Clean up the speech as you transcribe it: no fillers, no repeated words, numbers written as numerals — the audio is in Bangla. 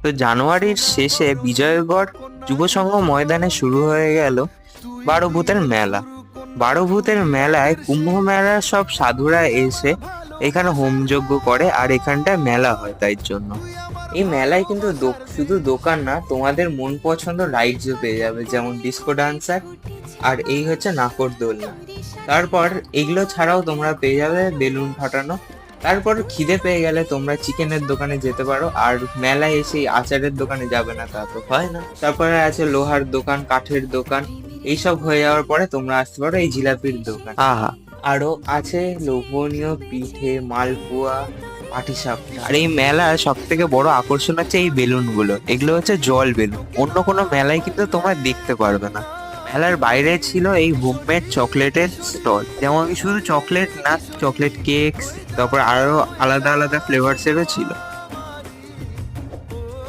তো জানুয়ারির শেষে বিজয়গড় যুব সংঘ ময়দানে শুরু হয়ে গেল 12 ভূতের মেলা। 12 ভূতের মেলায় কুম্ভ মেলার সব সাধুরা এসে এখানে হোমযজ্ঞ করে, আর এখানটায় মেলা হয় তাই জন্য। এই মেলায় কিন্তু শুধু দোকান না, তোমাদের মন পছন্দ রাইডসও পেয়ে যাবে, যেমন ডিস্কো ডান্সার আর এই হচ্ছে নাকরদোলনা। তারপর এগুলো ছাড়াও তোমরা পেয়ে যাবে বেলুন ফাটানো। তারপর খিদে পেয়ে গেলে তোমরা চিকেনের দোকানে যেতে পারো, আর মেলায় এসে আচারের দোকানে যাবে না তা তো হয় না। তারপরে আছে লোহার দোকান, কাঠের দোকান। এইসব হয়ে যাওয়ার পরে তোমরা আসতে পারো এই জিলাপির দোকান। আহা, আরো আছে লোভনীয় পিঠে, মালপোয়া, পাটিসাপটা। আর এই মেলার সব থেকে বড় আকর্ষণ হচ্ছে এই বেলুন গুলো। এগুলো হচ্ছে জল বেলুন, অন্য কোনো মেলায় কিন্তু তোমরা দেখতে পারবে না। মেলার বাইরে ছিল এই হোমমেড চকলেটের স্টল, যেমন শুধু চকলেট না, চকলেট কেকস, তারপর আরো আলাদা আলাদা ফ্লেভার্স এরও ছিল।